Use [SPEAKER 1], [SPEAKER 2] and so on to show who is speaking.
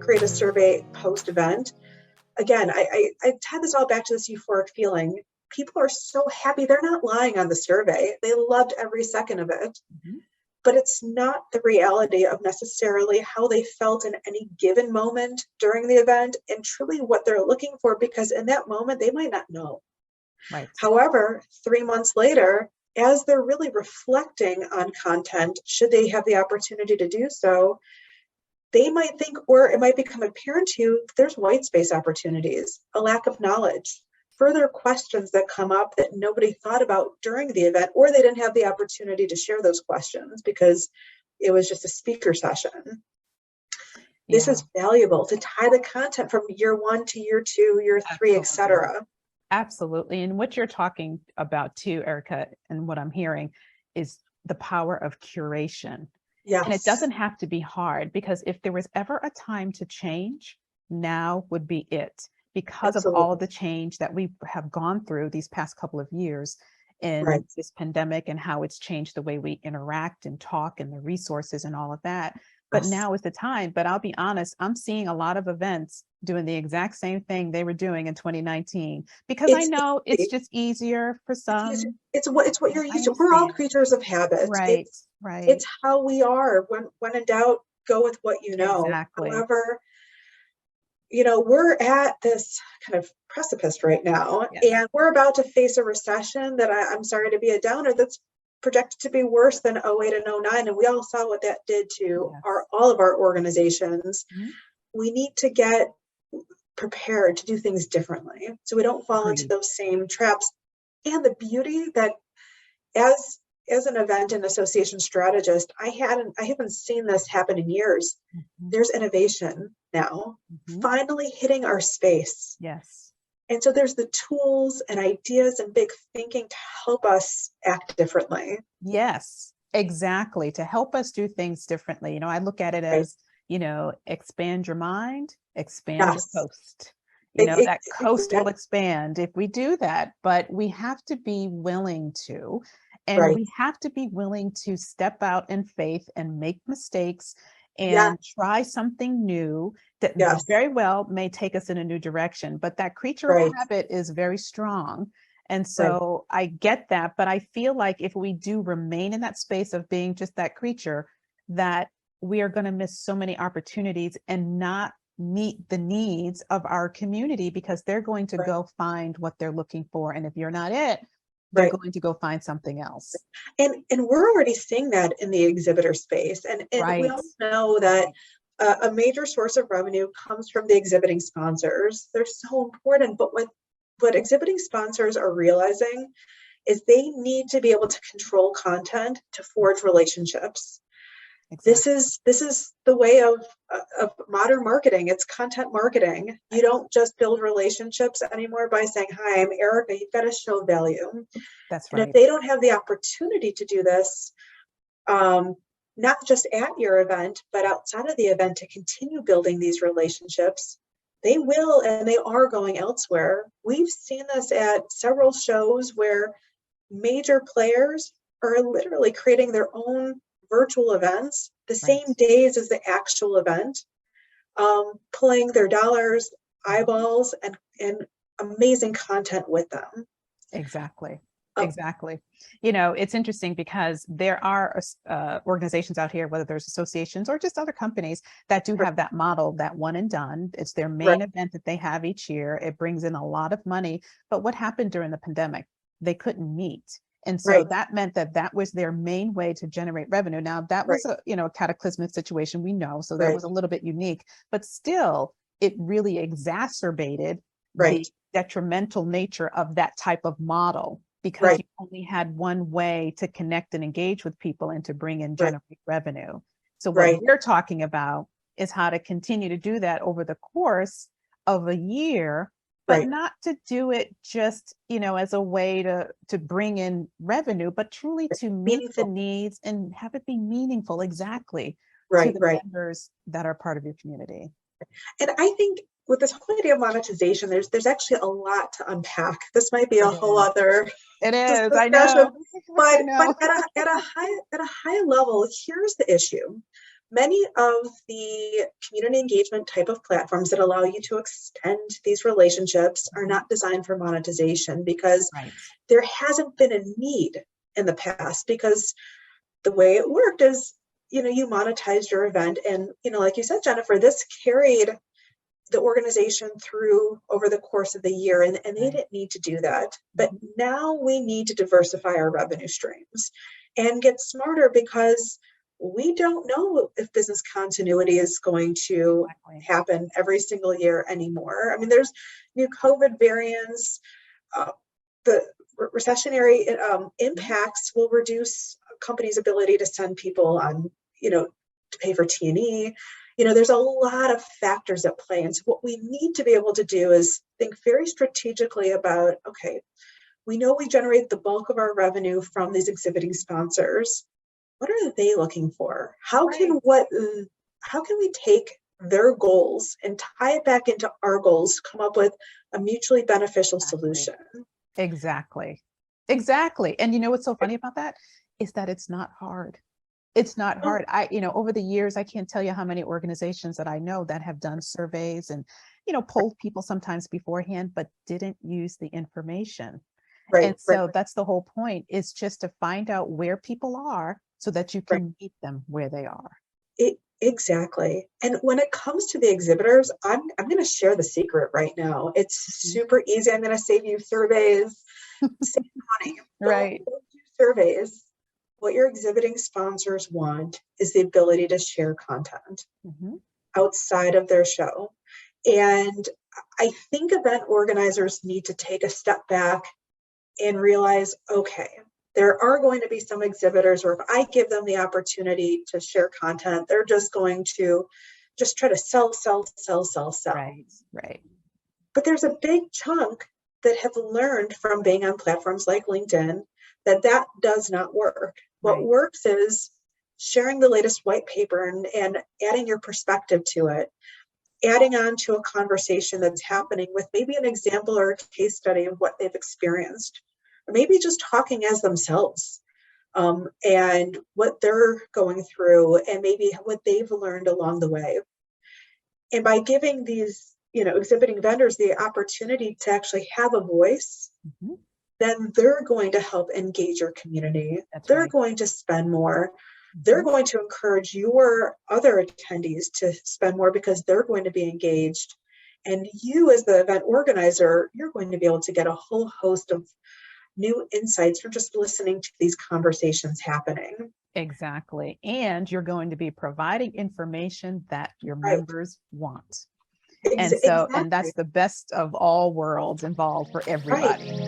[SPEAKER 1] create a survey post-event, again, I tie this all back to this euphoric feeling. People are so happy. They're not lying on the survey. They loved every second of it.
[SPEAKER 2] Mm-hmm.
[SPEAKER 1] But it's not the reality of necessarily how they felt in any given moment during the event and truly what they're looking for, because in that moment, they might not know.
[SPEAKER 2] Right.
[SPEAKER 1] However, 3 months later, as they're really reflecting on content, should they have the opportunity to do so, they might think, or it might become apparent to you, there's white space opportunities, a lack of knowledge, further questions that come up that nobody thought about during the event, or they didn't have the opportunity to share those questions because it was just a speaker session.
[SPEAKER 2] Yeah.
[SPEAKER 1] This is valuable to tie the content from year 1 to year 2, year 3, etc.
[SPEAKER 2] Absolutely. And what you're talking about too, Erica, and what I'm hearing is the power of curation.
[SPEAKER 1] Yes.
[SPEAKER 2] And it doesn't have to be hard, because if there was ever a time to change, now would be it, because
[SPEAKER 1] Absolutely.
[SPEAKER 2] of all of the change that we have gone through these past couple of years in
[SPEAKER 1] Right.
[SPEAKER 2] this pandemic, and how it's changed the way we interact and talk and the resources and all of that. But
[SPEAKER 1] Yes.
[SPEAKER 2] now is the time. But I'll be honest, I'm seeing a lot of events doing the exact same thing they were doing in 2019, because I know it's just easier for some.
[SPEAKER 1] It's what you're used to. We're all creatures of habit.
[SPEAKER 2] Right.
[SPEAKER 1] It's how we are. When in doubt, go with what you know.
[SPEAKER 2] Exactly.
[SPEAKER 1] However, we're at this kind of precipice right now, and we're about to face a recession that I'm sorry to be a downer, that's projected to be worse than 08 and 09. And we all saw what that did to all of our organizations.
[SPEAKER 2] Mm-hmm.
[SPEAKER 1] We need to get prepared to do things differently so we don't fall into those same traps. And the beauty that as an event and association strategist, I haven't seen this happen in years. Mm-hmm. There's innovation now, finally hitting our space.
[SPEAKER 2] Yes.
[SPEAKER 1] And so there's the tools and ideas and big thinking to help us act differently.
[SPEAKER 2] Yes, exactly. To help us do things differently. I look at it as, expand your mind, expand your coast. That coast will expand if we do that, but we have to be willing to, and we have to be willing to step out in faith and make mistakes and try something new that very well may take us in a new direction. But that creature of habit is very strong. And so I get that, but I feel like if we do remain in that space of being just that creature, that we are going to miss so many opportunities and not meet the needs of our community, because they're going to go find what they're looking for. And if you're not it, they're going to go find something else.
[SPEAKER 1] And we're already seeing that in the exhibitor space. And we all know that a major source of revenue comes from the exhibiting sponsors. They're so important. But what exhibiting sponsors are realizing is they need to be able to control content to forge relationships. Exactly. This is the way of modern marketing. It's content marketing. You don't just build relationships anymore by saying, "Hi, I'm Erica." You've got to show value.
[SPEAKER 2] That's right.
[SPEAKER 1] And if they don't have the opportunity to do this, not just at your event, but outside of the event, to continue building these relationships, they will, and they are going elsewhere. We've seen this at several shows where major players are literally creating their own virtual events the same days as the actual event, pulling their dollars, eyeballs, and amazing content with them.
[SPEAKER 2] Exactly. Exactly. It's interesting because there are organizations out here, whether there's associations or just other companies, that do have that model, that one and done. It's their main event that they have each year. It brings in a lot of money. But what happened during the pandemic? They couldn't meet. And so that meant that was their main way to generate revenue. Now, that was a cataclysmic situation, we know, so that was a little bit unique, but still it really exacerbated the detrimental nature of that type of model, because you only had one way to connect and engage with people and to bring in generate revenue. So what we're talking about is how to continue to do that over the course of a year, but not to do it just, as a way to bring in revenue, but truly to meet the needs and have it be meaningful, to the members that are part of your community.
[SPEAKER 1] And I think with this whole idea of monetization, there's actually a lot to unpack. This might be a whole other.
[SPEAKER 2] It is. I know.
[SPEAKER 1] But at a high level, here's the issue. many of the community engagement type of platforms that allow you to extend these relationships are not designed for monetization, because there hasn't been a need in the past, because the way it worked is, you monetized your event, and, like you said, Jennifer, this carried the organization through over the course of the year, and they didn't need to do that. But now we need to diversify our revenue streams and get smarter, because we don't know if business continuity is going to happen every single year anymore. I mean, there's new COVID variants. The recessionary impacts will reduce companies' ability to send people on, to pay for T&E. There's a lot of factors at play. And so what we need to be able to do is think very strategically about, okay, we know we generate the bulk of our revenue from these exhibiting sponsors. What are they looking for? How can we take their goals and tie it back into our goals, come up with a mutually beneficial solution?
[SPEAKER 2] Exactly. And what's so funny about that is that it's not hard. It's not hard. Over the years, I can't tell you how many organizations that I know that have done surveys and, polled people sometimes beforehand, but didn't use the information. And so that's the whole point, is just to find out where people are so that you can meet them where they are.
[SPEAKER 1] Exactly. And when it comes to the exhibitors, I'm going to share the secret right now. It's super easy. I'm going to save you surveys, save money. Don't do surveys. What your exhibiting sponsors want is the ability to share content outside of their show. And I think event organizers need to take a step back and realize, okay, there are going to be some exhibitors where if I give them the opportunity to share content, they're just going to just try to sell.
[SPEAKER 2] Right.
[SPEAKER 1] But there's a big chunk that have learned from being on platforms like LinkedIn that does not work. What works is sharing the latest white paper and adding your perspective to it, adding on to a conversation that's happening with maybe an example or a case study of what they've experienced, or maybe just talking as themselves and what they're going through and maybe what they've learned along the way. And by giving these, exhibiting vendors the opportunity to actually have a voice, then they're going to help engage your community. They're going to spend more. They're going to encourage your other attendees to spend more because they're going to be engaged. And you, as the event organizer, you're going to be able to get a whole host of new insights from just listening to these conversations happening.
[SPEAKER 2] Exactly. And you're going to be providing information that your members want. And that's the best of all worlds involved for everybody.